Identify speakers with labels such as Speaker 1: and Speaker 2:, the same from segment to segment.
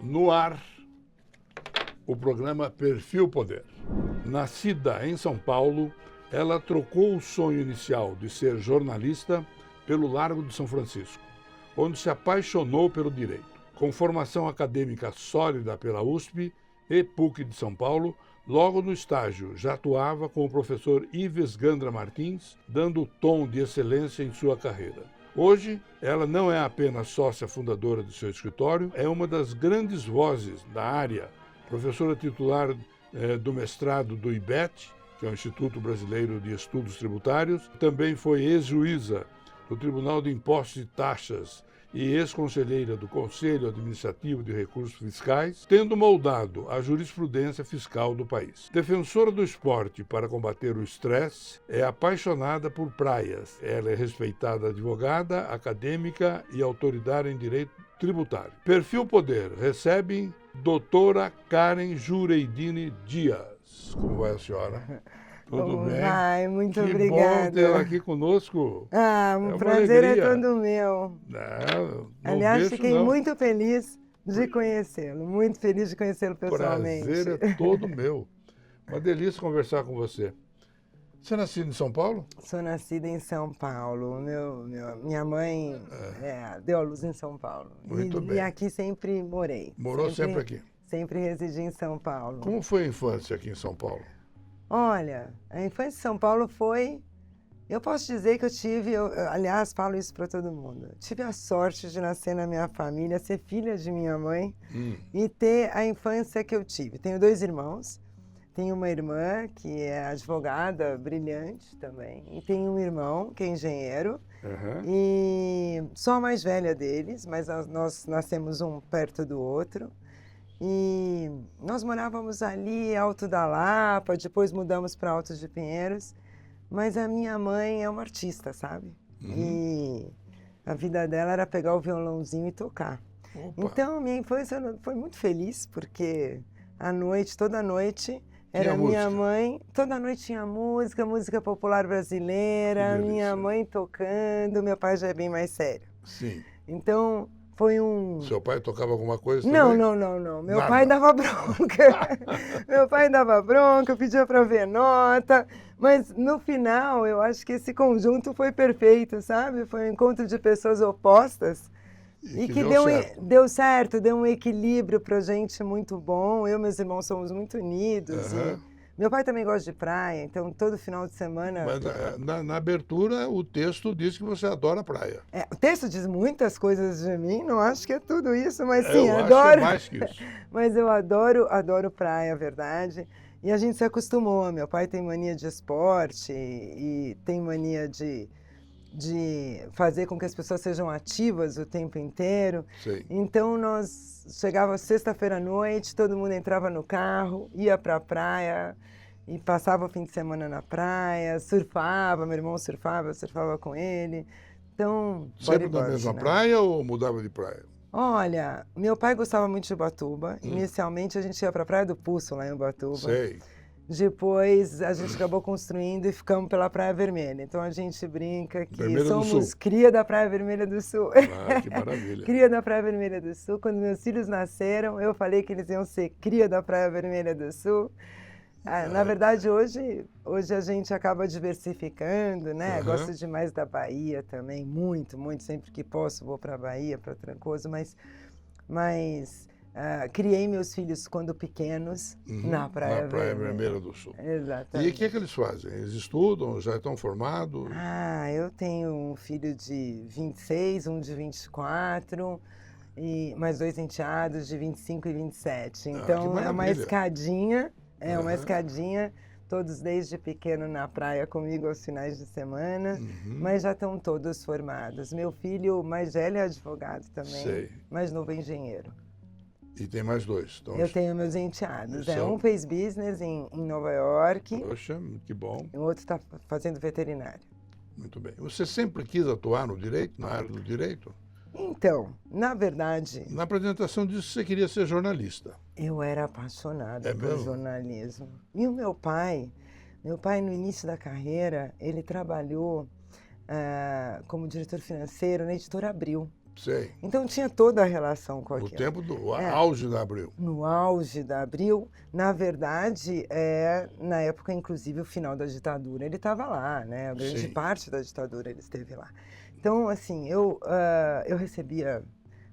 Speaker 1: No ar, o programa Perfil Poder. Nascida em São Paulo, ela trocou o sonho inicial de ser jornalista pelo Largo de São Francisco, onde se apaixonou pelo direito. Com formação acadêmica sólida pela USP e PUC de São Paulo, logo no estágio já atuava com o professor Ives Gandra Martins, dando o tom de excelência em sua carreira. Hoje, ela não é apenas sócia fundadora de seu escritório, é uma das grandes vozes da área, professora titular do mestrado do IBET, que é o Instituto Brasileiro de Estudos Tributários, também foi ex-juíza do Tribunal de Impostos e Taxas e ex-conselheira do Conselho Administrativo de Recursos Fiscais, tendo moldado a jurisprudência fiscal do país. Defensora do esporte para combater o estresse, é apaixonada por praias. Ela é respeitada advogada, acadêmica e autoridade em direito tributário. Perfil Poder recebe doutora Karen Jureidini Dias. Como vai a senhora? Tudo bem?
Speaker 2: Ai, muito
Speaker 1: que
Speaker 2: obrigada.
Speaker 1: Bom tê-la aqui conosco.
Speaker 2: Um prazer
Speaker 1: alegria.
Speaker 2: é todo meu.
Speaker 1: Não
Speaker 2: Aliás,
Speaker 1: deixo,
Speaker 2: fiquei
Speaker 1: não.
Speaker 2: muito feliz de conhecê-lo, muito feliz de conhecê-lo pessoalmente.
Speaker 1: Prazer é todo meu. Uma delícia conversar com você. Você é nascido em São Paulo?
Speaker 2: Sou nascida em São Paulo. Minha mãe deu à luz em São Paulo.
Speaker 1: Muito bem.
Speaker 2: E aqui sempre morei.
Speaker 1: Morou sempre aqui?
Speaker 2: Sempre residi em São Paulo.
Speaker 1: Como foi a infância aqui em São Paulo?
Speaker 2: Olha, a infância em São Paulo foi... Eu posso dizer que aliás, falo isso para todo mundo. Tive a sorte de nascer na minha família, ser filha de minha mãe e ter a infância que eu tive. Tenho 2 irmãos, tenho uma irmã que é advogada, brilhante também, e tenho um irmão que é engenheiro, e sou a mais velha deles, mas nós nascemos um perto do outro. E nós morávamos ali, Alto da Lapa, depois mudamos para Alto de Pinheiros, mas a minha mãe é uma artista, sabe? E a vida dela era pegar o violãozinho e tocar.
Speaker 1: Opa.
Speaker 2: Então, minha infância foi muito feliz, porque toda noite, era minha mãe, toda noite tinha música popular brasileira, minha mãe tocando, meu pai já é bem mais sério.
Speaker 1: Sim.
Speaker 2: Então...
Speaker 1: Seu pai tocava alguma coisa
Speaker 2: também?
Speaker 1: Não.
Speaker 2: Meu pai dava bronca. Meu pai dava bronca, pedia para ver nota. Mas, no final, eu acho que esse conjunto foi perfeito, sabe? Foi um encontro de pessoas opostas. E que deu certo, deu um equilíbrio pra gente muito bom. Eu e meus irmãos somos muito unidos. Meu pai também gosta de praia, então todo final de semana...
Speaker 1: Mas na abertura o texto diz que você adora praia.
Speaker 2: O texto diz muitas coisas de mim, não acho que é tudo isso, mas sim,
Speaker 1: eu
Speaker 2: adoro.
Speaker 1: Acho que é mais que isso.
Speaker 2: Mas eu adoro praia, verdade. E a gente se acostumou. Meu pai tem mania de esporte e tem mania de fazer com que as pessoas sejam ativas o tempo inteiro.
Speaker 1: Sei.
Speaker 2: Então nós chegava sexta-feira à noite, todo mundo entrava no carro, ia para a praia e passava o fim de semana na praia, surfava, meu irmão surfava, eu surfava com ele. Então,
Speaker 1: sempre na mesma praia ou mudava de praia?
Speaker 2: Olha, meu pai gostava muito de Ubatuba. Inicialmente a gente ia para a Praia do Pulso, lá em Ubatuba.
Speaker 1: Sei.
Speaker 2: Depois a gente acabou construindo e ficamos pela Praia Vermelha. Então a gente brinca que
Speaker 1: Vermelha
Speaker 2: somos cria da Praia Vermelha do Sul.
Speaker 1: Ah, que maravilha.
Speaker 2: Cria da Praia Vermelha do Sul. Quando meus filhos nasceram, eu falei que eles iam ser cria da Praia Vermelha do Sul. Na verdade, hoje a gente acaba diversificando, né? Gosto demais da Bahia também, muito, muito. Sempre que posso vou para a Bahia, para Trancoso, mas criei meus filhos quando pequenos na Praia
Speaker 1: Vermelha do Sul.
Speaker 2: Exatamente.
Speaker 1: E o que é que eles fazem? Eles estudam, já estão formados?
Speaker 2: Eu tenho um filho de 26, um de 24 e mais 2 enteados de 25 e 27. Então é uma escadinha, uma escadinha, todos desde pequeno na praia comigo aos finais de semana, mas já estão todos formados. Meu filho mais velho é advogado também,
Speaker 1: Sei.
Speaker 2: mais novo é engenheiro.
Speaker 1: E tem mais 2? Então,
Speaker 2: eu tenho meus enteados. Um fez business em Nova York.
Speaker 1: Poxa, que bom.
Speaker 2: E o outro está fazendo veterinário.
Speaker 1: Muito bem. Você sempre quis atuar no direito, na área do direito?
Speaker 2: Então, na verdade...
Speaker 1: Na apresentação disse que você queria ser jornalista.
Speaker 2: Eu era apaixonada por jornalismo. E o meu pai no início da carreira, ele trabalhou como diretor financeiro na Editora Abril.
Speaker 1: Sei.
Speaker 2: Então tinha toda a relação com
Speaker 1: No
Speaker 2: aquilo.
Speaker 1: tempo do auge da Abril.
Speaker 2: No auge da Abril, na verdade, na época, inclusive, o final da ditadura, ele estava lá, né? A grande
Speaker 1: Sim.
Speaker 2: parte da ditadura ele esteve lá. Então, assim, eu recebia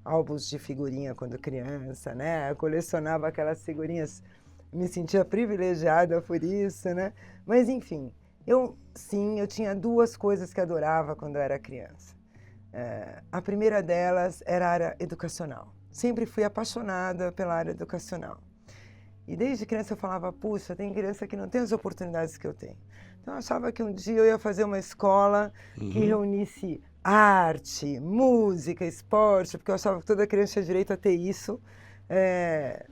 Speaker 2: álbuns de figurinha quando criança, né? Eu colecionava aquelas figurinhas, me sentia privilegiada por isso, né? Mas, enfim, eu tinha duas coisas que adorava quando eu era criança. A primeira delas era a área educacional. Sempre fui apaixonada pela área educacional. E desde criança eu falava, puxa, tem criança que não tem as oportunidades que eu tenho. Então eu achava que um dia eu ia fazer uma escola que reunisse arte, música, esporte, porque eu achava que toda criança tinha direito a ter isso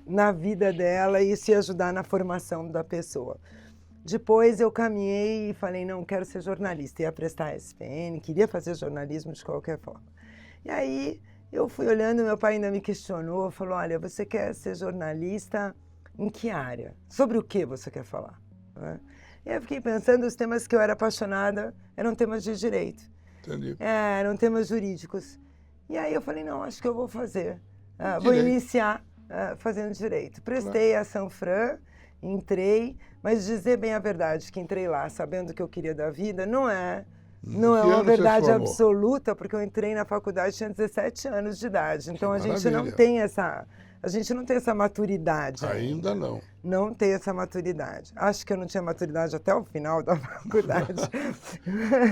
Speaker 2: na vida dela e isso ia ajudar na formação da pessoa. Depois eu caminhei e falei, não, quero ser jornalista. Ia prestar a SPN, queria fazer jornalismo de qualquer forma. E aí eu fui olhando, meu pai ainda me questionou, falou, olha, você quer ser jornalista em que área? Sobre o que você quer falar? E eu fiquei pensando, os temas que eu era apaixonada eram temas de direito.
Speaker 1: Entendi.
Speaker 2: Eram temas jurídicos. E aí eu falei, não, acho que eu vou fazer. Vou iniciar fazendo direito. Prestei a Sanfran, entrei, mas dizer bem a verdade que entrei lá sabendo o que eu queria da vida não é uma verdade absoluta, porque eu entrei na faculdade tinha 17 anos de idade. Então a gente não tem essa maturidade.
Speaker 1: Ainda não.
Speaker 2: Não tem essa maturidade. Acho que eu não tinha maturidade até o final da faculdade.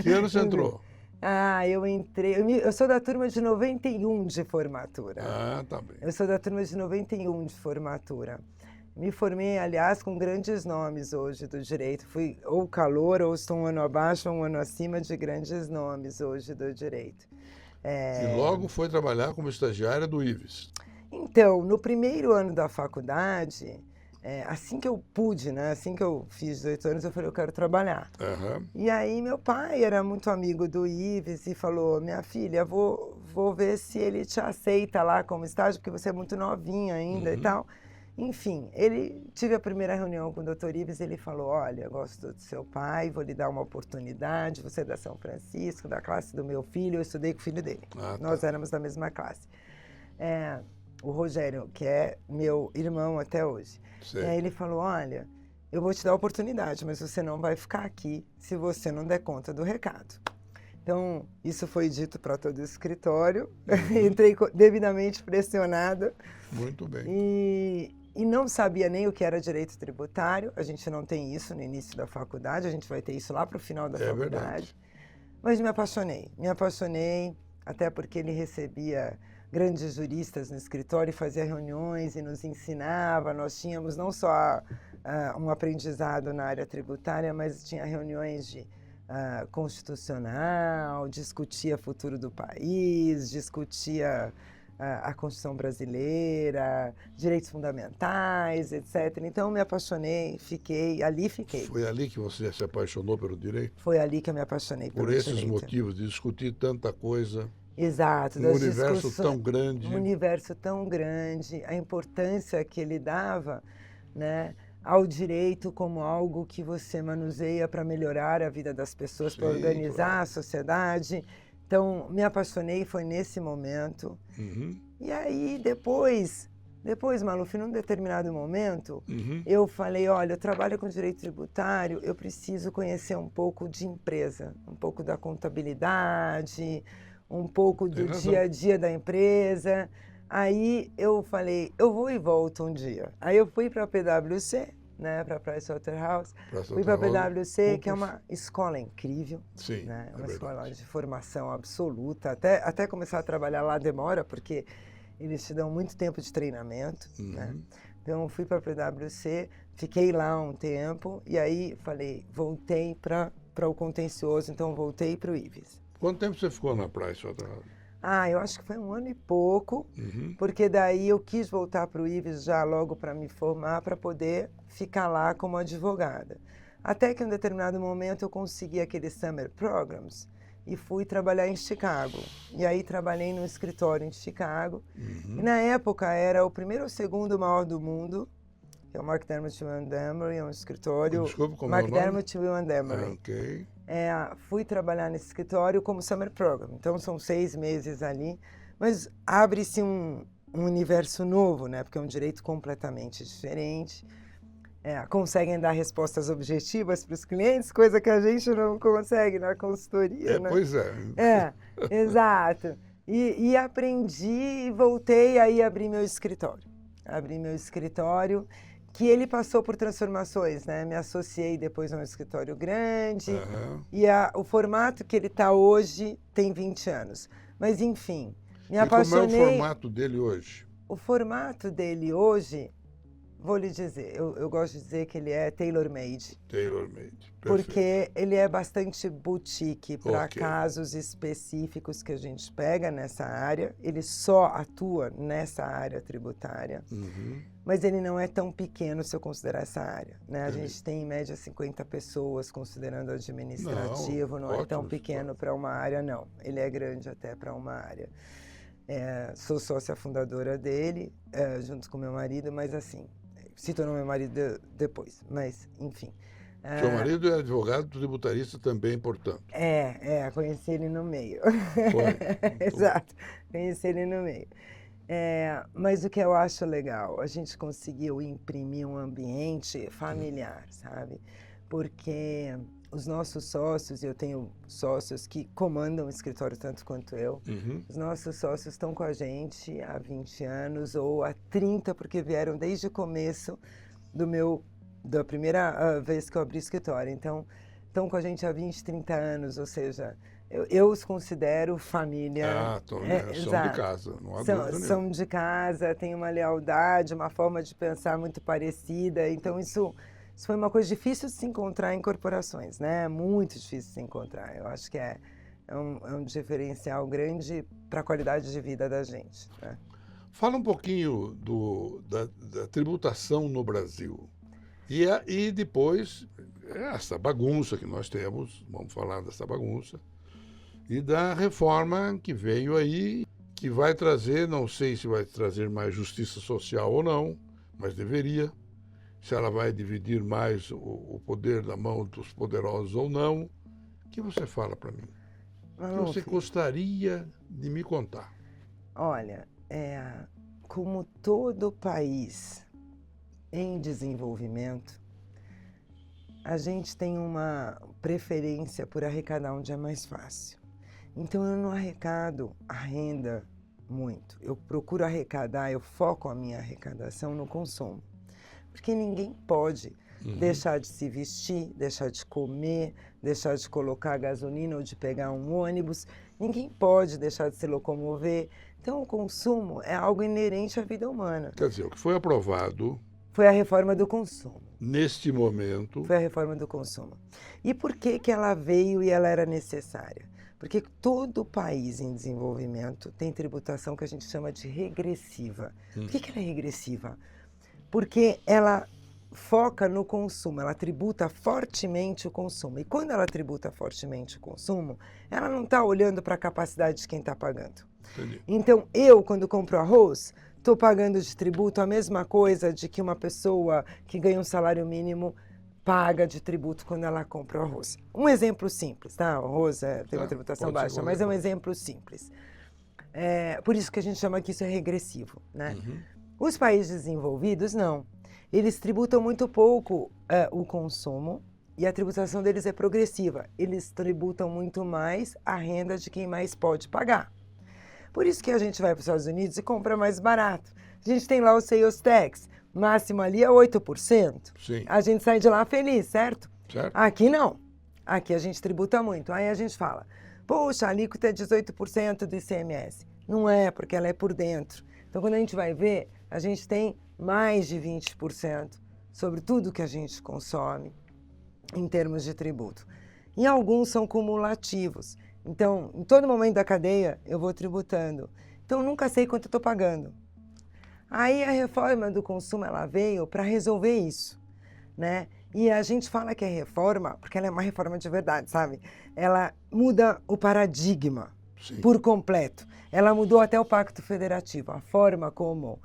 Speaker 1: Que ano você entrou?
Speaker 2: Eu entrei. Eu sou da turma de 91 de formatura.
Speaker 1: Tá bem.
Speaker 2: Eu sou da turma de 91 de formatura. Me formei, aliás, com grandes nomes hoje do direito. Fui ou calor, ou estou um ano abaixo, ou um ano acima de grandes nomes hoje do direito.
Speaker 1: E logo foi trabalhar como estagiária do IVES.
Speaker 2: Então, no primeiro ano da faculdade, assim que eu pude, né? Assim que eu fiz 18 anos, eu falei, eu quero trabalhar. E aí meu pai era muito amigo do IVES e falou, minha filha, vou ver se ele te aceita lá como estágio, porque você é muito novinha ainda e tal. Enfim, tive a primeira reunião com o Dr. Ives, ele falou, olha, gosto do seu pai, vou lhe dar uma oportunidade, você é da São Francisco, da classe do meu filho, eu estudei com o filho dele. Nós éramos da mesma classe. O Rogério, que é meu irmão até hoje. E aí ele falou, olha, eu vou te dar a oportunidade, mas você não vai ficar aqui se você não der conta do recado. Então, isso foi dito para todo o escritório, entrei devidamente pressionada.
Speaker 1: Muito bem.
Speaker 2: E não sabia nem o que era direito tributário, a gente não tem isso no início da faculdade, a gente vai ter isso lá para o final da faculdade.
Speaker 1: Verdade.
Speaker 2: Mas me apaixonei, até porque ele recebia grandes juristas no escritório e fazia reuniões e nos ensinava, nós tínhamos não só um aprendizado na área tributária, mas tinha reuniões de constitucional, discutia o futuro do país, discutia a Constituição brasileira, direitos fundamentais, etc. Então, me apaixonei, fiquei.
Speaker 1: Foi ali que você se apaixonou pelo direito?
Speaker 2: Foi ali que eu me apaixonei pelo direito.
Speaker 1: Por esses motivos, de discutir tanta coisa.
Speaker 2: Exato.
Speaker 1: Um universo tão grande.
Speaker 2: Um universo tão grande, a importância que ele dava, né, ao direito como algo que você manuseia para melhorar a vida das pessoas, para organizar a sociedade. Então, me apaixonei, foi nesse momento. E aí, depois, Maluf, num determinado momento, eu falei, olha, eu trabalho com direito tributário, eu preciso conhecer um pouco de empresa, um pouco da contabilidade, um pouco do dia a dia da empresa. Aí eu falei, eu vou e volto um dia. Aí eu fui para a PwC, né, para a Pricewaterhouse. Fui para a PwC, que é uma escola incrível.
Speaker 1: Sim,
Speaker 2: né, uma escola de formação absoluta. Até começar a trabalhar lá demora, porque eles te dão muito tempo de treinamento. Né? Então, eu fui para a PwC, fiquei lá um tempo, e aí falei, voltei para o contencioso, então voltei para o IVES.
Speaker 1: Quanto tempo você ficou na Pricewaterhouse?
Speaker 2: Eu acho que foi 1 ano e pouco, porque daí eu quis voltar para o IVES já logo para me formar, para poder ficar lá como advogada. Até que em um determinado momento eu consegui aqueles Summer Programs e fui trabalhar em Chicago. E aí trabalhei num escritório em Chicago. E na época era o primeiro ou segundo maior do mundo, que é o McDermott Will & Emery, é um escritório...
Speaker 1: Desculpa, como é o nome?
Speaker 2: McDermott Will & Emery.
Speaker 1: Ok.
Speaker 2: Fui trabalhar nesse escritório como Summer Program, então são 6 meses ali, mas abre-se um universo novo, né? Porque é um direito completamente diferente. Conseguem dar respostas objetivas para os clientes, coisa que a gente não consegue na consultoria, né?
Speaker 1: Pois é.
Speaker 2: Exato. E aprendi e voltei aí a abrir meu escritório. Abri meu escritório, que ele passou por transformações, né? Me associei depois a um escritório grande, e o formato que ele está hoje tem 20 anos. Mas, enfim, me apaixonei...
Speaker 1: como é o formato dele hoje?
Speaker 2: O formato dele hoje, vou lhe dizer, eu gosto de dizer que ele é tailor-made.
Speaker 1: Tailor-made,
Speaker 2: porque ele é bastante boutique para casos específicos que a gente pega nessa área. Ele só atua nessa área tributária, mas ele não é tão pequeno se eu considerar essa área, né? A gente tem em média 50 pessoas considerando administrativo, não é tão pequeno para uma área, não. Ele é grande até para uma área. Sou sócia fundadora dele, junto com meu marido, mas assim, se tornou meu marido depois, mas enfim.
Speaker 1: Seu marido é advogado tributarista também, portanto.
Speaker 2: Conheci ele no meio.
Speaker 1: Foi.
Speaker 2: Exato, conheci ele no meio. Mas o que eu acho legal, a gente conseguiu imprimir um ambiente familiar, sabe? Porque os nossos sócios, e eu tenho sócios que comandam o escritório tanto quanto eu, os nossos sócios estão com a gente há 20 anos ou há 30, porque vieram desde o começo da primeira vez que eu abri escritório. Então, estão com a gente há 20, 30 anos, ou seja, eu os considero família.
Speaker 1: São de casa, não há dúvida nenhuma.
Speaker 2: São de casa, têm uma lealdade, uma forma de pensar muito parecida. Então, isso foi uma coisa difícil de se encontrar em corporações, né? Muito difícil de se encontrar. Eu acho que é um diferencial grande para a qualidade de vida da gente, né?
Speaker 1: Fala um pouquinho da tributação no Brasil. E depois, essa bagunça que nós temos, vamos falar dessa bagunça, e da reforma que veio aí, que vai trazer, não sei se vai trazer mais justiça social ou não, mas deveria. Se ela vai dividir mais o poder da mão dos poderosos ou não. O que você fala para mim? O que você gostaria de me contar?
Speaker 2: Olha, como todo país em desenvolvimento, a gente tem uma preferência por arrecadar onde é mais fácil. Então, eu não arrecado a renda muito. Eu procuro arrecadar, eu foco a minha arrecadação no consumo. Porque ninguém pode deixar de se vestir, deixar de comer, deixar de colocar gasolina ou de pegar um ônibus. Ninguém pode deixar de se locomover. Então, o consumo é algo inerente à vida humana.
Speaker 1: Quer dizer, o que foi aprovado...
Speaker 2: Foi a reforma do consumo.
Speaker 1: Neste momento...
Speaker 2: Foi a reforma do consumo. E por que ela veio e ela era necessária? Porque todo país em desenvolvimento tem tributação que a gente chama de regressiva. Por que ela é regressiva? Porque ela foca no consumo, ela tributa fortemente o consumo. E quando ela tributa fortemente o consumo, ela não está olhando para a capacidade de quem está pagando.
Speaker 1: Entendi.
Speaker 2: Então, quando compro arroz, estou pagando de tributo a mesma coisa de que uma pessoa que ganha um salário mínimo paga de tributo quando ela compra o arroz. Um exemplo simples, tá? O arroz tem uma tributação baixa, mas é um exemplo simples. Por isso que a gente chama que isso é regressivo, né? Os países desenvolvidos, não. Eles tributam muito pouco o consumo e a tributação deles é progressiva. Eles tributam muito mais a renda de quem mais pode pagar. Por isso que a gente vai para os Estados Unidos e compra mais barato. A gente tem lá o sales tax, máximo ali é 8%.
Speaker 1: Sim.
Speaker 2: A gente sai de lá feliz, certo?
Speaker 1: Certo.
Speaker 2: Aqui não. Aqui a gente tributa muito. Aí a gente fala, poxa, a alíquota é 18% do ICMS. Não é, porque ela é por dentro. Então, quando a gente vai ver, a gente tem mais de 20% sobre tudo que a gente consome em termos de tributo. E alguns são cumulativos. Então, em todo momento da cadeia, eu vou tributando. Então, eu nunca sei quanto eu estou pagando. Aí, a reforma do consumo, ela veio para resolver isso, né? E a gente fala que é reforma, porque ela é uma reforma de verdade, sabe? Ela muda o paradigma. Sim. Por completo. Ela mudou até o Pacto Federativo, a forma como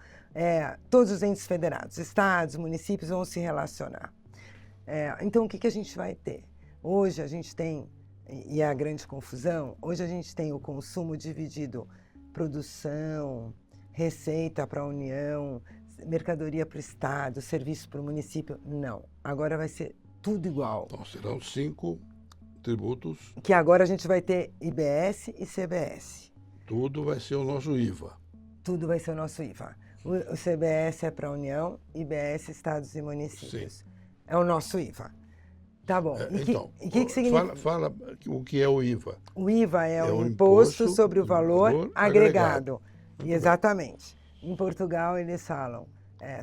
Speaker 2: todos os entes federados, estados, municípios vão se relacionar. Então, o que a gente vai ter? Hoje a gente tem, e é a grande confusão, hoje a gente tem o consumo dividido produção, receita para a União, mercadoria para o Estado, serviço para o município. Não. Agora vai ser tudo igual.
Speaker 1: Então serão 5 tributos.
Speaker 2: Que agora a gente vai ter IBS e CBS.
Speaker 1: Tudo vai ser o nosso IVA.
Speaker 2: Tudo vai ser o nosso IVA. O CBS é para a União, IBS, Estados e Municípios.
Speaker 1: Sim.
Speaker 2: É o nosso IVA. Tá bom.
Speaker 1: Então,
Speaker 2: o que significa?
Speaker 1: Fala o que é o IVA.
Speaker 2: O IVA é o imposto sobre o valor agregado. Exatamente. Em Portugal eles falam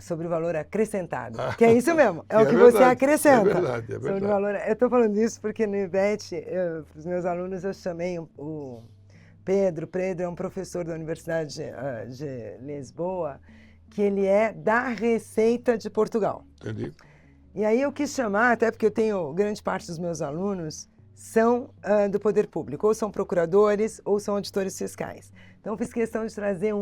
Speaker 2: sobre o valor acrescentado. Que é isso mesmo, é o que você acrescenta.
Speaker 1: É verdade.
Speaker 2: Sobre o valor, eu estou falando isso porque no IBET, para os meus alunos, eu chamei o Pedro. Pedro é um professor da Universidade de Lisboa, que ele é da Receita de Portugal.
Speaker 1: Entendi.
Speaker 2: E aí eu quis chamar, até porque eu tenho grande parte dos meus alunos são do poder público, ou são procuradores, ou são auditores fiscais. Então eu fiz questão de trazer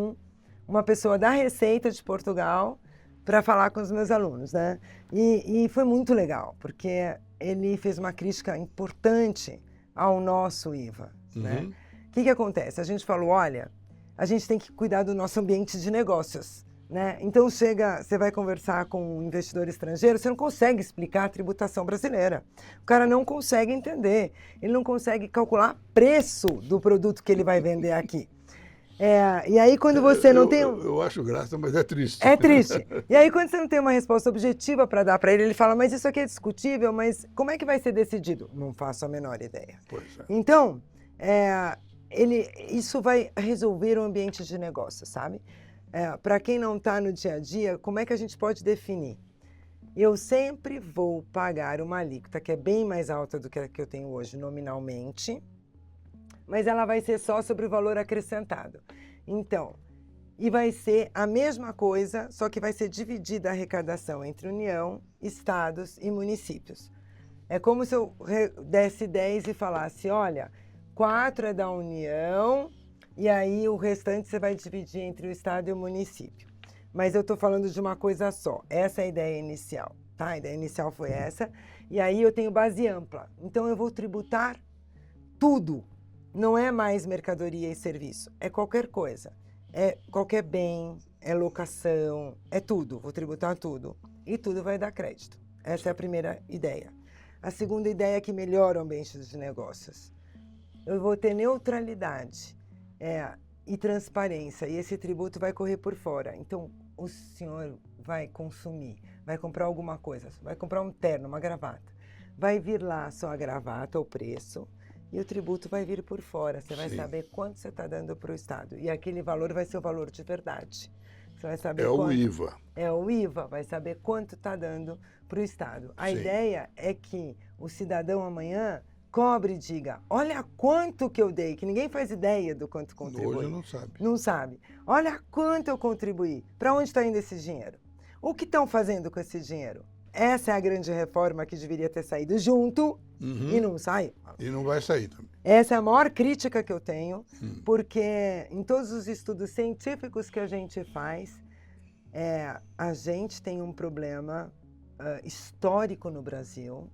Speaker 2: uma pessoa da Receita de Portugal para falar com os meus alunos, né? E foi muito legal, porque ele fez uma crítica importante ao nosso IVA, né? O que acontece? A gente falou, olha, a gente tem que cuidar do nosso ambiente de negócios, né? Então você vai conversar com um investidor estrangeiro, você não consegue explicar a tributação brasileira. O cara não consegue entender, ele não consegue calcular preço do produto que ele vai vender aqui. E aí quando você não tem...
Speaker 1: Eu acho graça, mas é triste.
Speaker 2: É triste. E aí quando você não tem uma resposta objetiva para dar para ele, ele fala, mas isso aqui é discutível, mas como é que vai ser decidido? Não faço a menor ideia.
Speaker 1: Pois é.
Speaker 2: Então, isso vai resolver o ambiente de negócio, sabe? Para quem não está no dia a dia, como é que a gente pode definir? Eu sempre vou pagar uma alíquota que é bem mais alta do que a que eu tenho hoje nominalmente, mas ela vai ser só sobre o valor acrescentado. Então, e vai ser a mesma coisa, só que vai ser dividida a arrecadação entre União, Estados e municípios. É como se eu desse 10 e falasse, olha, 4 é da União, e aí o restante você vai dividir entre o Estado e o município. Mas eu estou falando de uma coisa só. Essa é a ideia inicial, tá? A ideia inicial foi essa. E aí eu tenho base ampla. Então eu vou tributar tudo. Não é mais mercadoria e serviço. É qualquer coisa. É qualquer bem, é locação, é tudo. Vou tributar tudo. E tudo vai dar crédito. Essa é a primeira ideia. A segunda ideia é que melhora o ambiente de negócios. Eu vou ter neutralidade. E transparência, e esse tributo vai correr por fora. Então, o senhor vai consumir, vai comprar alguma coisa, vai comprar um terno, uma gravata. Vai vir lá só a gravata, o preço, e o tributo vai vir por fora. Você vai saber quanto você está dando para o Estado. E aquele valor vai ser o valor de verdade. Você vai saber
Speaker 1: o IVA.
Speaker 2: É o IVA, vai saber quanto está dando para o Estado. A ideia é que o cidadão amanhã cobre e diga, olha quanto que eu dei, que ninguém faz ideia do quanto contribui.
Speaker 1: Hoje não sabe.
Speaker 2: Não sabe. Olha quanto eu contribuí. Para onde está indo esse dinheiro? O que estão fazendo com esse dinheiro? Essa é a grande reforma que deveria ter saído junto e não sai.
Speaker 1: E não vai sair também.
Speaker 2: Essa é a maior crítica que eu tenho, porque em todos os estudos científicos que a gente faz, a gente tem um problema histórico no Brasil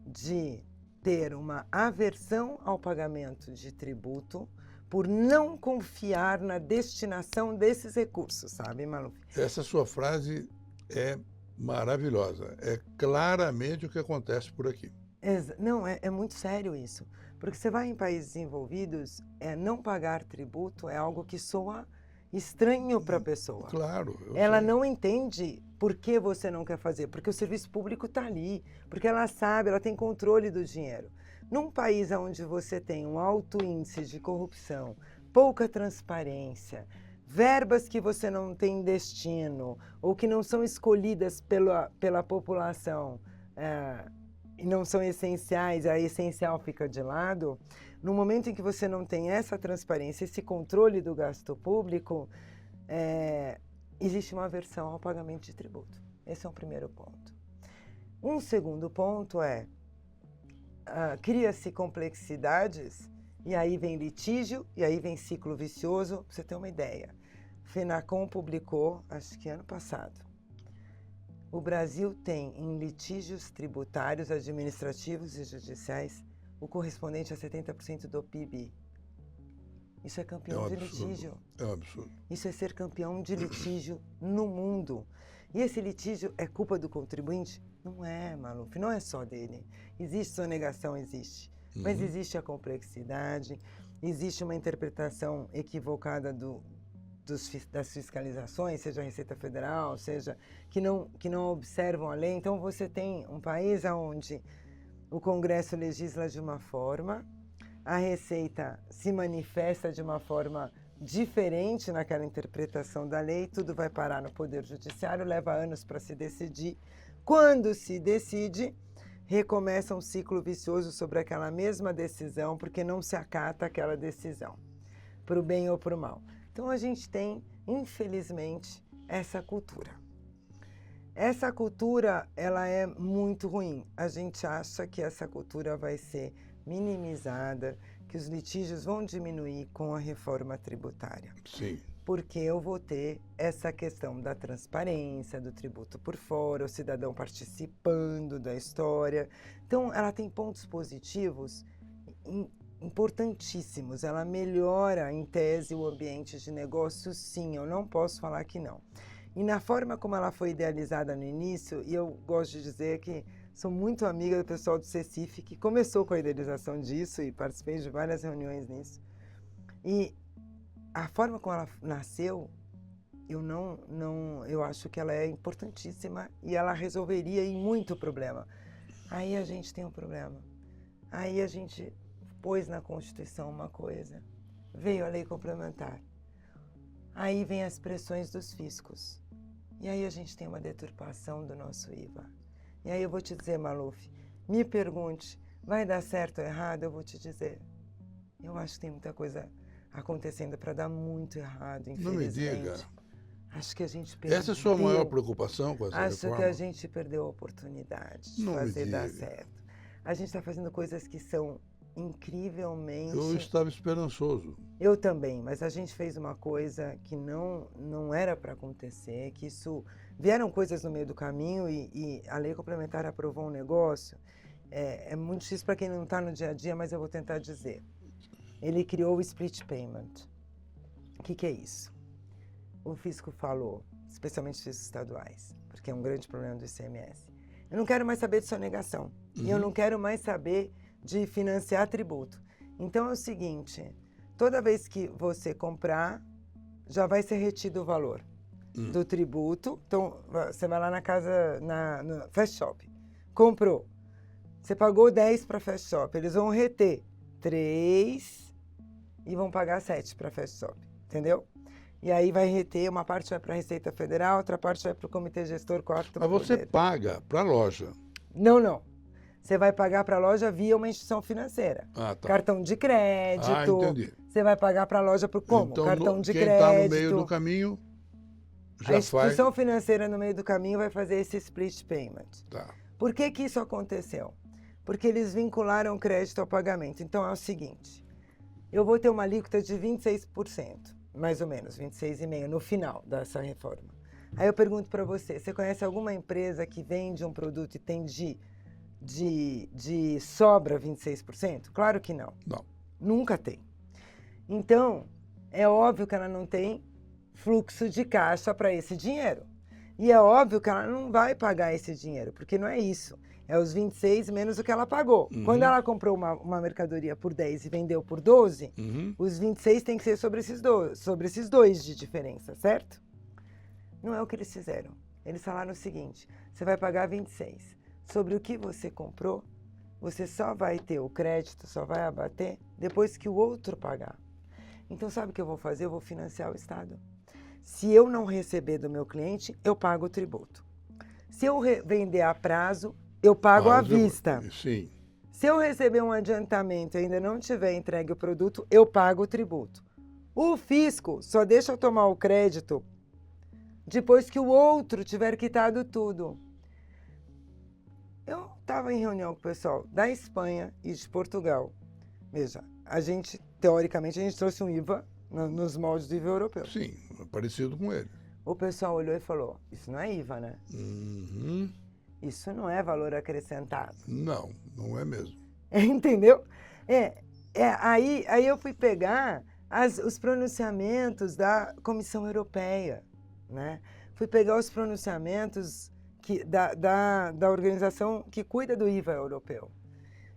Speaker 2: de ter uma aversão ao pagamento de tributo por não confiar na destinação desses recursos, sabe, Maluf?
Speaker 1: Essa sua frase é maravilhosa. É claramente o que acontece por aqui.
Speaker 2: Não, é muito sério isso. Porque você vai em países desenvolvidos, não pagar tributo é algo que soa estranho para a pessoa.
Speaker 1: Claro.
Speaker 2: Ela não entende por que você não quer fazer, porque o serviço público está ali, porque ela sabe, ela tem controle do dinheiro. Num país onde você tem um alto índice de corrupção, pouca transparência, verbas que você não tem destino, ou que não são escolhidas pela população e não são essenciais, a essencial fica de lado. No momento em que você não tem essa transparência, esse controle do gasto público, existe uma aversão ao pagamento de tributo. Esse é um primeiro ponto. Um segundo ponto cria-se complexidades, e aí vem litígio, e aí vem ciclo vicioso. Pra você ter uma ideia, Fenacom publicou, acho que ano passado, o Brasil tem em litígios tributários, administrativos e judiciais, o correspondente a 70% do PIB. Isso é campeão de litígio.
Speaker 1: É um absurdo.
Speaker 2: Isso é ser campeão de litígio no mundo. E esse litígio é culpa do contribuinte? Não é, Maluf, não é só dele. Existe sonegação, existe. Mas existe a complexidade, existe uma interpretação equivocada das fiscalizações, seja a Receita Federal, seja que não observam a lei. Então você tem um país onde o Congresso legisla de uma forma, a Receita se manifesta de uma forma diferente naquela interpretação da lei, tudo vai parar no Poder Judiciário, leva anos para se decidir. Quando se decide, recomeça um ciclo vicioso sobre aquela mesma decisão, porque não se acata aquela decisão, para o bem ou para o mal. Então a gente tem, infelizmente, essa cultura. Essa cultura, ela é muito ruim. A gente acha que essa cultura vai ser minimizada, que os litígios vão diminuir com a reforma tributária.
Speaker 1: Sim.
Speaker 2: Porque eu vou ter essa questão da transparência, do tributo por fora, o cidadão participando da história. Então, ela tem pontos positivos importantíssimos. Ela melhora, em tese, o ambiente de negócio, sim. Eu não posso falar que não. E na forma como ela foi idealizada no início, e eu gosto de dizer que sou muito amiga do pessoal do CECIF, que começou com a idealização disso e participei de várias reuniões nisso. E a forma como ela nasceu, eu acho que ela é importantíssima e ela resolveria muito problema. Aí a gente tem um problema. Aí a gente pôs na Constituição uma coisa, veio a lei complementar. Aí vem as pressões dos fiscos. E aí a gente tem uma deturpação do nosso IVA. E aí eu vou te dizer, Maluf, me pergunte, vai dar certo ou errado? Eu vou te dizer. Eu acho que tem muita coisa acontecendo para dar muito errado, infelizmente.
Speaker 1: Não me diga.
Speaker 2: Acho que a gente perdeu.
Speaker 1: Essa é a sua maior preocupação com essa reforma?
Speaker 2: Acho que a gente perdeu a oportunidade de fazer dar certo. A gente está fazendo coisas que são incrivelmente...
Speaker 1: Eu estava esperançoso.
Speaker 2: Eu também, mas a gente fez uma coisa que não era para acontecer, que isso... Vieram coisas no meio do caminho e a lei complementar aprovou um negócio. É muito difícil para quem não está no dia a dia, mas eu vou tentar dizer. Ele criou o split payment. O que é isso? O fisco falou, especialmente os fiscos estaduais, porque é um grande problema do ICMS. Eu não quero mais saber de sonegação. E eu não quero mais saber de financiar tributo. Então é o seguinte, toda vez que você comprar, já vai ser retido o valor do tributo. Então, você vai lá na casa, no Fast Shop, comprou. Você pagou 10 para Fast Shop, eles vão reter 3 e vão pagar 7 para Fast Shop, entendeu? E aí vai reter, uma parte vai para a Receita Federal, outra parte vai para o Comitê Gestor, quarto.
Speaker 1: Mas você paga para a loja.
Speaker 2: Não. Você vai pagar para a loja via uma instituição financeira.
Speaker 1: Ah, tá.
Speaker 2: Cartão de crédito. Ah,
Speaker 1: entendi.
Speaker 2: Você vai pagar para a loja por como?
Speaker 1: Então,
Speaker 2: cartão de
Speaker 1: quem
Speaker 2: crédito.
Speaker 1: Quem está no meio do caminho já
Speaker 2: a instituição financeira no meio do caminho vai fazer esse split payment.
Speaker 1: Tá.
Speaker 2: Por que isso aconteceu? Porque eles vincularam o crédito ao pagamento. Então é o seguinte, eu vou ter uma alíquota de 26%, mais ou menos, 26,5% no final dessa reforma. Aí eu pergunto para você conhece alguma empresa que vende um produto e tem de sobra 26%? Claro que não.
Speaker 1: Não.
Speaker 2: Nunca tem. Então, é óbvio que ela não tem fluxo de caixa para esse dinheiro. E é óbvio que ela não vai pagar esse dinheiro, porque não é isso. É os 26 menos o que ela pagou. Quando ela comprou uma mercadoria por 10 e vendeu por 12, os 26 tem que ser sobre esses dois de diferença, certo? Não é o que eles fizeram. Eles falaram o seguinte, você vai pagar 26. Sobre o que você comprou, você só vai ter o crédito, só vai abater depois que o outro pagar. Então, sabe o que eu vou fazer? Eu vou financiar o Estado. Se eu não receber do meu cliente, eu pago o tributo. Se eu vender a prazo, eu pago à vista.
Speaker 1: Sim.
Speaker 2: Se eu receber um adiantamento e ainda não tiver entregue o produto, eu pago o tributo. O fisco só deixa eu tomar o crédito depois que o outro tiver quitado tudo. Eu estava em reunião com o pessoal da Espanha e de Portugal. Veja, teoricamente, a gente trouxe um IVA nos moldes do IVA europeu.
Speaker 1: Sim, parecido com ele.
Speaker 2: O pessoal olhou e falou, isso não é IVA, né? Isso não é valor acrescentado.
Speaker 1: Não é mesmo.
Speaker 2: Entendeu? Aí eu fui pegar os pronunciamentos da Comissão Europeia, né? Fui pegar os pronunciamentos da organização que cuida do IVA europeu.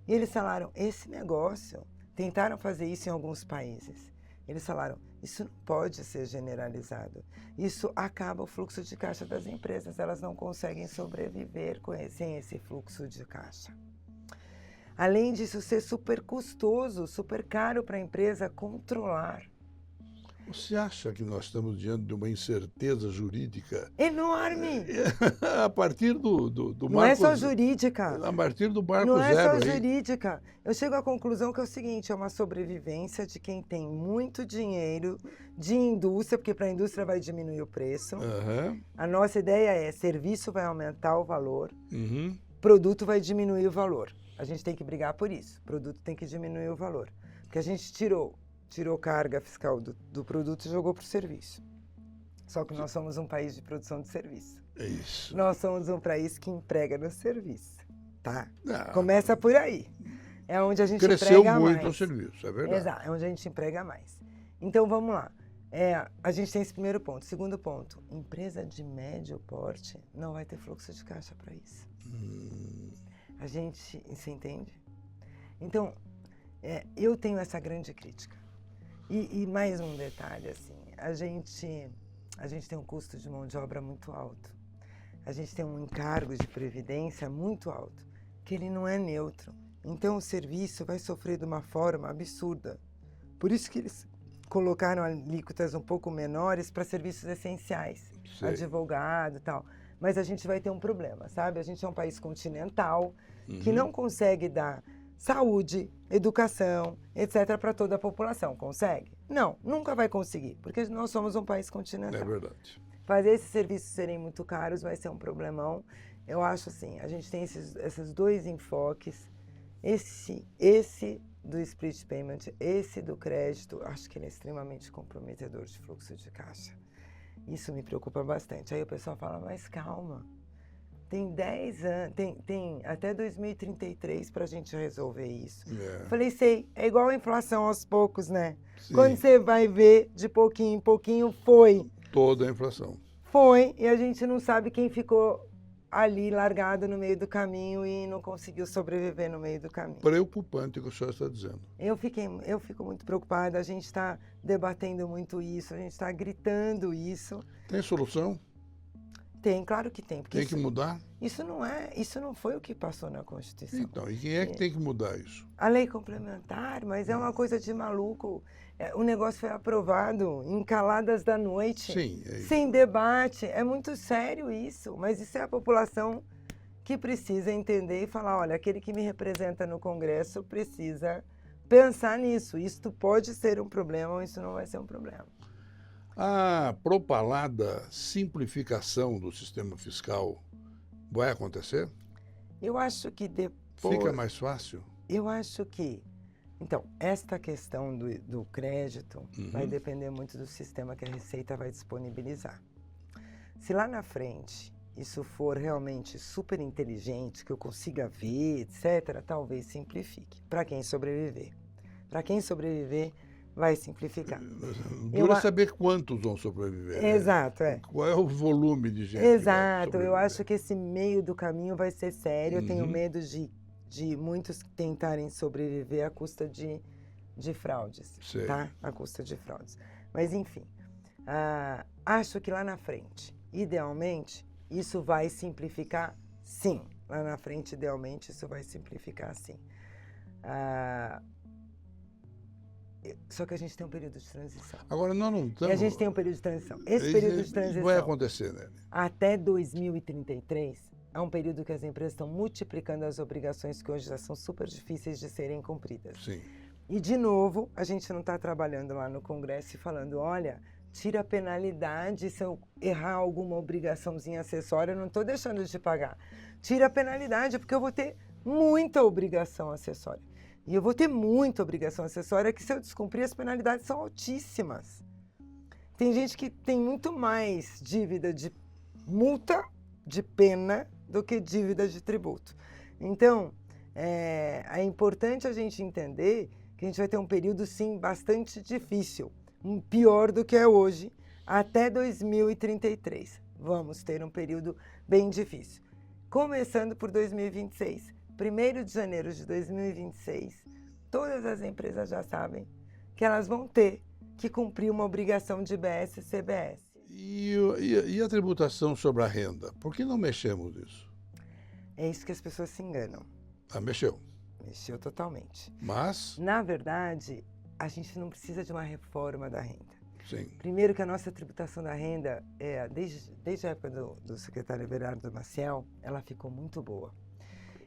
Speaker 2: E eles falaram, esse negócio, tentaram fazer isso em alguns países. Eles falaram, isso não pode ser generalizado. Isso acaba o fluxo de caixa das empresas. Elas não conseguem sobreviver sem esse fluxo de caixa. Além disso, ser super custoso, super caro para a empresa controlar.
Speaker 1: Você acha que nós estamos diante de uma incerteza jurídica
Speaker 2: enorme?
Speaker 1: A partir do
Speaker 2: Não é só jurídica.
Speaker 1: A partir do marco
Speaker 2: não é
Speaker 1: zero.
Speaker 2: Só jurídica. Eu chego à conclusão que é o seguinte, é uma sobrevivência de quem tem muito dinheiro de indústria, porque para a indústria vai diminuir o preço. A nossa ideia é, serviço vai aumentar o valor, produto vai diminuir o valor. A gente tem que brigar por isso. Produto tem que diminuir o valor. Porque a gente tirou carga fiscal do produto e jogou para o serviço. Só que nós somos um país de produção de serviço.
Speaker 1: É isso.
Speaker 2: Nós somos um país que emprega no serviço, tá? Começa por aí. É onde a gente
Speaker 1: cresceu
Speaker 2: emprega mais.
Speaker 1: Cresceu muito o serviço, é verdade.
Speaker 2: Exato, é onde a gente emprega mais. Então, vamos lá. A gente tem esse primeiro ponto. Segundo ponto, empresa de médio porte não vai ter fluxo de caixa para isso. Você entende? Então, eu tenho essa grande crítica. E mais um detalhe, assim, a gente tem um custo de mão de obra muito alto. A gente tem um encargo de previdência muito alto, que ele não é neutro. Então, o serviço vai sofrer de uma forma absurda. Por isso que eles colocaram alíquotas um pouco menores para serviços essenciais, advogado e tal. Mas a gente vai ter um problema, sabe? A gente é um país continental que não consegue dar saúde, educação, etc., para toda a população. Consegue? Não, nunca vai conseguir, porque nós somos um país continental.
Speaker 1: É verdade.
Speaker 2: Fazer esses serviços serem muito caros vai ser um problemão. Eu acho assim, a gente tem esses dois enfoques. Esse do split payment, esse do crédito, acho que ele é extremamente comprometedor de fluxo de caixa. Isso me preocupa bastante. Aí o pessoal fala, mas calma. Tem 10 anos, tem até 2033 para a gente resolver isso. Falei, é igual a inflação aos poucos, né? Sim. Quando você vai ver, de pouquinho em pouquinho, foi.
Speaker 1: Toda a inflação.
Speaker 2: Foi, e a gente não sabe quem ficou ali largado no meio do caminho e não conseguiu sobreviver no meio do caminho.
Speaker 1: Preocupante o que o senhor está dizendo.
Speaker 2: Eu fico muito preocupada, a gente está debatendo muito isso, a gente está gritando isso.
Speaker 1: Tem solução?
Speaker 2: Tem, claro que tem.
Speaker 1: Tem que mudar?
Speaker 2: Isso não foi o que passou na Constituição.
Speaker 1: Então, e quem é que tem que mudar isso?
Speaker 2: A lei complementar, mas é uma coisa de maluco. O negócio foi aprovado em caladas da noite.
Speaker 1: Sim.
Speaker 2: Sem debate. É muito sério isso. Mas isso é a população que precisa entender e falar, olha, aquele que me representa no Congresso precisa pensar nisso. Isto pode ser um problema ou isso não vai ser um problema.
Speaker 1: A propalada simplificação do sistema fiscal vai acontecer?
Speaker 2: Eu acho que depois...
Speaker 1: Fica mais fácil?
Speaker 2: Eu acho que... Então, esta questão do crédito vai depender muito do sistema que a Receita vai disponibilizar. Se lá na frente isso for realmente super inteligente, que eu consiga ver, etc., talvez simplifique. Para quem sobreviver. Para quem sobreviver... vai simplificar.
Speaker 1: Dura saber quantos vão sobreviver.
Speaker 2: Exato,
Speaker 1: Qual é o volume de gente?
Speaker 2: Exato, eu acho que esse meio do caminho vai ser sério. Eu tenho medo de muitos tentarem sobreviver à custa de fraudes. Tá? À custa de fraudes. Mas, enfim, acho que lá na frente, idealmente, isso vai simplificar, sim. Lá na frente, idealmente, isso vai simplificar, sim. Só que a gente tem um período de transição.
Speaker 1: Agora, nós não estamos...
Speaker 2: E a gente tem um período de transição. Esse período de transição...
Speaker 1: vai acontecer, né?
Speaker 2: Até 2033, é um período que as empresas estão multiplicando as obrigações que hoje já são super difíceis de serem cumpridas.
Speaker 1: Sim.
Speaker 2: E, de novo, a gente não está trabalhando lá no Congresso e falando, olha, tira a penalidade se eu errar alguma obrigaçãozinha acessória, eu não estou deixando de pagar. Tira a penalidade, porque eu vou ter muita obrigação acessória. E eu vou ter muita obrigação acessória que, se eu descumprir, as penalidades são altíssimas. Tem gente que tem muito mais dívida de multa, de pena, do que dívida de tributo. Então, é importante a gente entender que a gente vai ter um período, sim, bastante difícil, pior do que é hoje, até 2033. Vamos ter um período bem difícil. Começando por 2026. 1º de janeiro de 2026, todas as empresas já sabem que elas vão ter que cumprir uma obrigação de IBS e CBS.
Speaker 1: E a tributação sobre a renda? Por que não mexemos nisso?
Speaker 2: É isso que as pessoas se enganam.
Speaker 1: Ah, mexeu.
Speaker 2: Mexeu totalmente.
Speaker 1: Mas,
Speaker 2: Na verdade, a gente não precisa de uma reforma da renda.
Speaker 1: sim.
Speaker 2: Primeiro que a nossa tributação da renda, desde a época do secretário Everardo Maciel, ela ficou muito boa.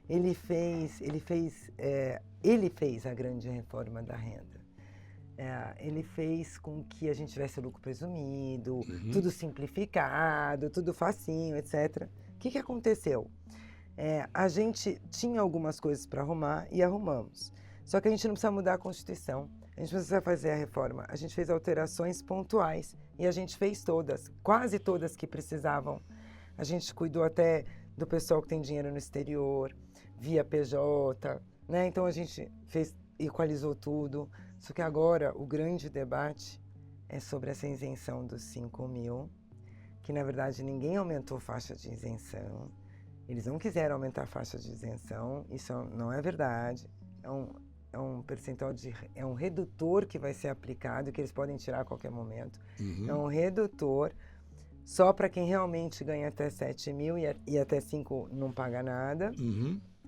Speaker 2: Ele fez a grande reforma da renda. Ele fez com que a gente tivesse lucro presumido, tudo simplificado, tudo facinho, etc. O que aconteceu? A gente tinha algumas coisas para arrumar e arrumamos. Só que a gente não precisa mudar a Constituição, a gente precisa fazer a reforma. A gente fez alterações pontuais e a gente fez todas, quase todas que precisavam. A gente cuidou até do pessoal que tem dinheiro no exterior, via PJ, né? Então a gente equalizou tudo. Só que agora o grande debate é sobre essa isenção dos 5 mil, que na verdade ninguém aumentou faixa de isenção. Eles não quiseram aumentar a faixa de isenção, isso não é verdade. É um percentual é um redutor que vai ser aplicado, que eles podem tirar a qualquer momento. É um redutor só para quem realmente ganha até 7 mil e até 5 não paga nada.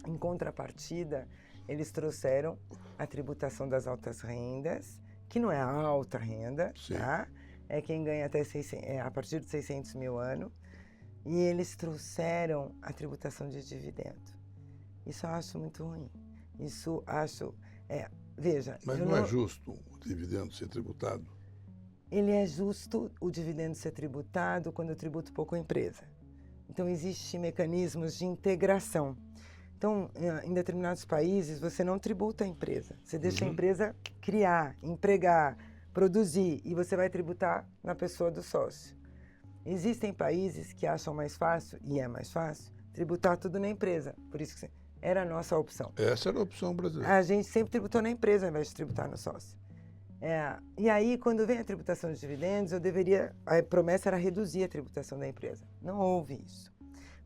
Speaker 2: Em contrapartida, eles trouxeram a tributação das altas rendas, que não é a alta renda, tá? É quem ganha até a partir de 600 mil ano. E eles trouxeram a tributação de dividendo. Isso eu acho muito ruim. Isso acho... veja...
Speaker 1: Mas não é justo o dividendo ser tributado?
Speaker 2: Ele é justo o dividendo ser tributado quando eu tributo pouco a empresa. Então, existem mecanismos de integração. Então, em determinados países, você não tributa a empresa. Você deixa a empresa criar, empregar, produzir, e você vai tributar na pessoa do sócio. Existem países que acham mais fácil, e é mais fácil, tributar tudo na empresa. Por isso que era a nossa opção.
Speaker 1: Essa era a opção brasileira.
Speaker 2: A gente sempre tributou na empresa, ao invés de tributar no sócio. E aí, quando vem a tributação de dividendos, a promessa era reduzir a tributação da empresa. Não houve isso.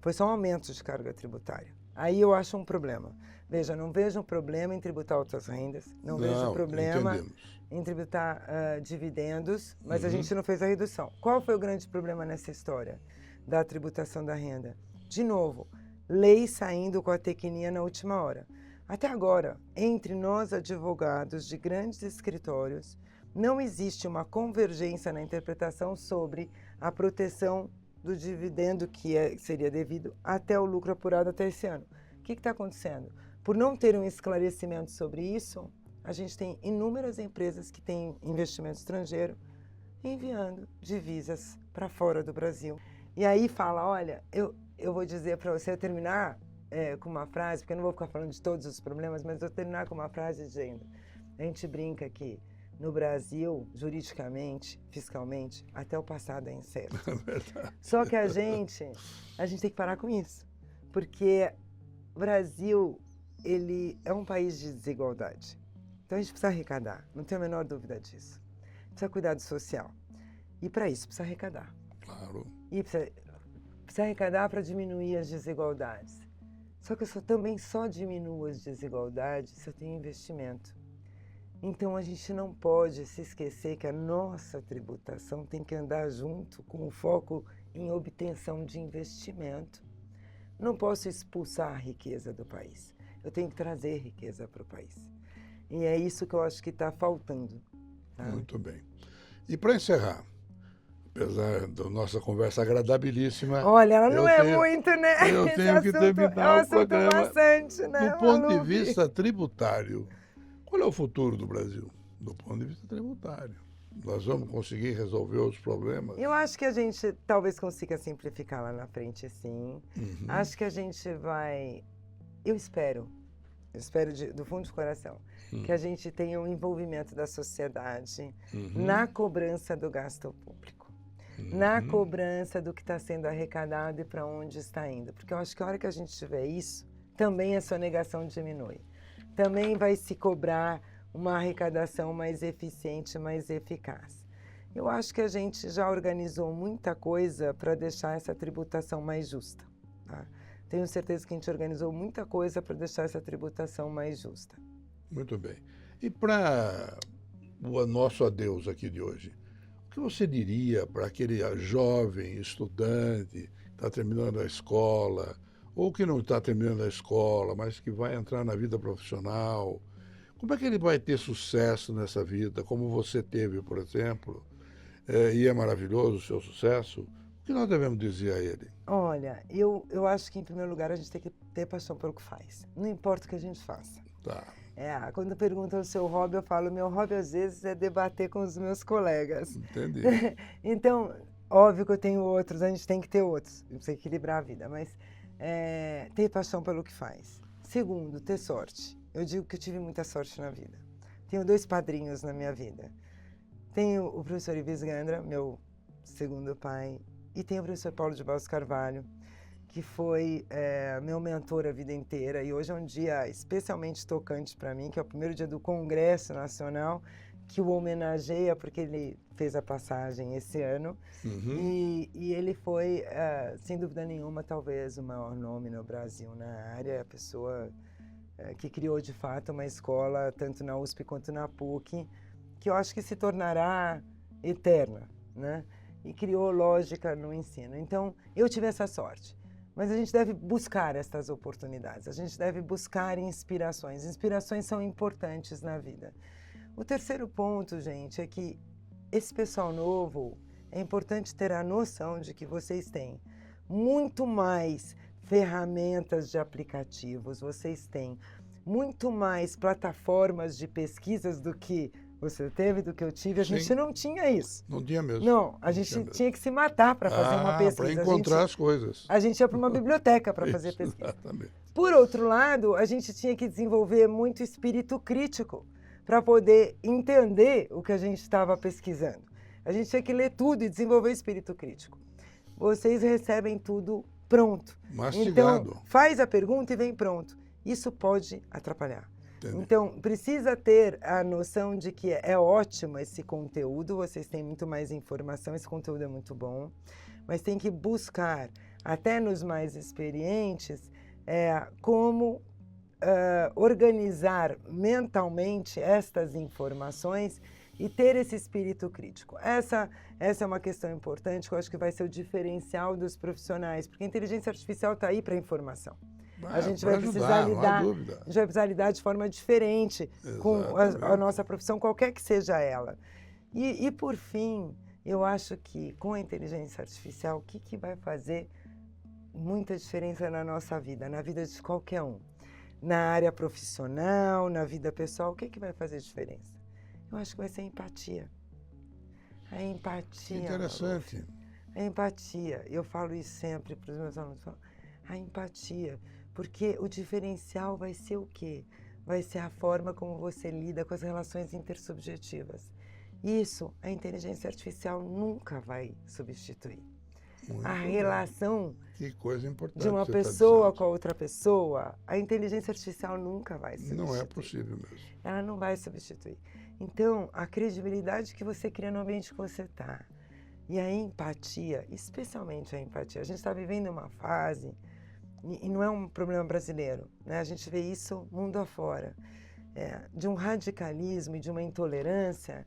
Speaker 2: Foi só um aumento de carga tributária. Aí eu acho um problema. Veja, não vejo um problema em tributar altas rendas, não vejo problema em tributar dividendos, mas a gente não fez a redução. Qual foi o grande problema nessa história da tributação da renda? De novo, lei saindo com a tecnia na última hora. Até agora, entre nós advogados de grandes escritórios, não existe uma convergência na interpretação sobre a proteção do dividendo que seria devido até o lucro apurado até esse ano. O que está acontecendo? Por não ter um esclarecimento sobre isso, a gente tem inúmeras empresas que têm investimento estrangeiro enviando divisas para fora do Brasil. E aí fala, olha, eu vou dizer para você, eu terminar com uma frase, porque eu não vou ficar falando de todos os problemas, mas eu vou terminar com uma frase dizendo, a gente brinca que no Brasil, juridicamente, fiscalmente, até o passado é incerto.
Speaker 1: É verdade.
Speaker 2: Só que a gente tem que parar com isso, porque o Brasil, ele é um país de desigualdade. Então a gente precisa arrecadar, não tenho a menor dúvida disso. Precisa cuidar do social. E para isso precisa arrecadar.
Speaker 1: Claro.
Speaker 2: E precisa arrecadar para diminuir as desigualdades. Só que eu também só diminuo as desigualdades se eu tenho investimento. Então, a gente não pode se esquecer que a nossa tributação tem que andar junto com o foco em obtenção de investimento. Não posso expulsar a riqueza do país. Eu tenho que trazer riqueza para o país. E é isso que eu acho que está faltando. Tá?
Speaker 1: Muito bem. E para encerrar, apesar da nossa conversa agradabilíssima...
Speaker 2: Olha, ela não é muito, né?
Speaker 1: Eu tenho que terminar o programa.
Speaker 2: Bastante, né?
Speaker 1: Do ponto de vista tributário, qual é o futuro do Brasil? Do ponto de vista tributário. Nós vamos conseguir resolver os problemas?
Speaker 2: Eu acho que a gente talvez consiga simplificar lá na frente, sim. Acho que a gente vai... Eu espero do fundo do coração, que a gente tenha um envolvimento da sociedade na cobrança do gasto público. Na cobrança do que está sendo arrecadado e para onde está indo. Porque eu acho que a hora que a gente tiver isso, também a sonegação diminui. Também vai se cobrar uma arrecadação mais eficiente, mais eficaz. Eu acho que a gente já organizou muita coisa para deixar essa tributação mais justa. Tá? Tenho certeza que a gente organizou muita coisa para deixar essa tributação mais justa.
Speaker 1: Muito bem. E para o nosso adeus aqui de hoje, o que você diria para aquele jovem estudante que está terminando a escola, ou que não está terminando a escola, mas que vai entrar na vida profissional? Como é que ele vai ter sucesso nessa vida, como você teve, por exemplo? E é maravilhoso o seu sucesso. O que nós devemos dizer a ele?
Speaker 2: Olha, eu acho que, em primeiro lugar, a gente tem que ter paixão pelo que faz. Não importa o que a gente faça.
Speaker 1: Tá.
Speaker 2: Quando perguntam o seu hobby, eu falo, meu hobby, às vezes, é debater com os meus colegas.
Speaker 1: Entendi.
Speaker 2: Então, óbvio que eu tenho outros, a gente tem que ter outros, precisa equilibrar a vida, mas ter paixão pelo que faz. Segundo, ter sorte. Eu digo que eu tive muita sorte na vida. Tenho 2 padrinhos na minha vida. Tenho o professor Ives Gandra, meu segundo pai, e tenho o professor Paulo de Barros Carvalho, que foi meu mentor a vida inteira, e hoje é um dia especialmente tocante para mim, que é o primeiro dia do Congresso Nacional, que o homenageia, porque ele fez a passagem esse ano, e ele foi, sem dúvida nenhuma, talvez o maior nome no Brasil na área, a pessoa que criou de fato uma escola, tanto na USP quanto na PUC, que eu acho que se tornará eterna, né? E criou lógica no ensino. Então, eu tive essa sorte. Mas a gente deve buscar essas oportunidades, a gente deve buscar inspirações. Inspirações são importantes na vida. O terceiro ponto, gente, é que esse pessoal novo, é importante ter a noção de que vocês têm muito mais ferramentas de aplicativos, vocês têm muito mais plataformas de pesquisas do que você teve, do que eu tive. A gente não tinha isso.
Speaker 1: Não tinha mesmo.
Speaker 2: Não, a gente tinha que se matar para fazer uma pesquisa.
Speaker 1: Para encontrar as coisas.
Speaker 2: A gente ia para uma biblioteca para fazer pesquisa.
Speaker 1: Exatamente.
Speaker 2: Por outro lado, a gente tinha que desenvolver muito espírito crítico para poder entender o que a gente estava pesquisando. A gente tinha que ler tudo e desenvolver espírito crítico. Vocês recebem tudo pronto.
Speaker 1: Mastigado.
Speaker 2: Então, faz a pergunta e vem pronto. Isso pode atrapalhar.
Speaker 1: Entendi.
Speaker 2: Então, precisa ter a noção de que é ótimo esse conteúdo, vocês têm muito mais informação, esse conteúdo é muito bom, mas tem que buscar, até nos mais experientes, como organizar mentalmente estas informações e ter esse espírito crítico. Essa é uma questão importante, que eu acho que vai ser o diferencial dos profissionais, porque a inteligência artificial está aí para a informação. A gente vai precisar lidar, a gente vai precisar lidar de forma diferente com a nossa profissão, qualquer que seja ela. E por fim, eu acho que com a inteligência artificial, o que vai fazer muita diferença na nossa vida, na vida de qualquer um? Na área profissional, na vida pessoal, o que vai fazer diferença? Eu acho que vai ser a empatia. A empatia.
Speaker 1: Interessante.
Speaker 2: A empatia. Eu falo isso sempre para os meus alunos. A empatia. Porque o diferencial vai ser o quê? Vai ser a forma como você lida com as relações intersubjetivas. Isso a inteligência artificial nunca vai substituir.
Speaker 1: Muito
Speaker 2: a
Speaker 1: bem.
Speaker 2: Relação
Speaker 1: que coisa importante
Speaker 2: de uma
Speaker 1: você
Speaker 2: pessoa
Speaker 1: tá
Speaker 2: com a outra pessoa, a inteligência artificial nunca vai substituir.
Speaker 1: Não é possível mesmo.
Speaker 2: Ela não vai substituir. Então, a credibilidade que você cria no ambiente que você está e a empatia, especialmente a empatia. A gente está vivendo uma fase, e não é um problema brasileiro, né? A gente vê isso mundo afora, de um radicalismo e de uma intolerância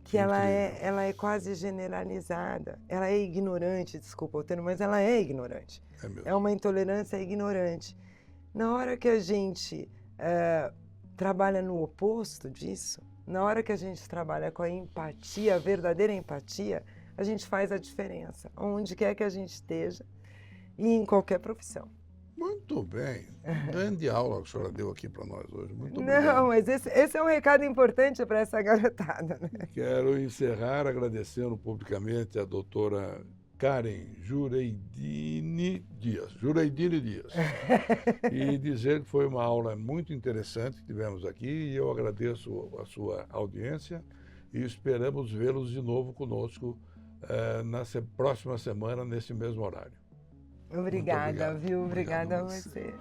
Speaker 2: que ela é quase generalizada. Ela é ignorante, desculpa o termo, mas ela é ignorante.
Speaker 1: É mesmo.
Speaker 2: É uma intolerância ignorante. Na hora que a gente trabalha no oposto disso, na hora que a gente trabalha com a empatia, a verdadeira empatia, a gente faz a diferença, onde quer que a gente esteja e em qualquer profissão.
Speaker 1: Muito bem. Grande aula que a senhora deu aqui para nós hoje. Muito obrigado.
Speaker 2: Não, mas esse é um recado importante para essa garotada, né?
Speaker 1: Quero encerrar agradecendo publicamente a doutora Karen Jureidine Dias. E dizer que foi uma aula muito interessante que tivemos aqui e eu agradeço a sua audiência e esperamos vê-los de novo conosco na próxima semana, nesse mesmo horário.
Speaker 2: Obrigada, viu? Obrigada a você.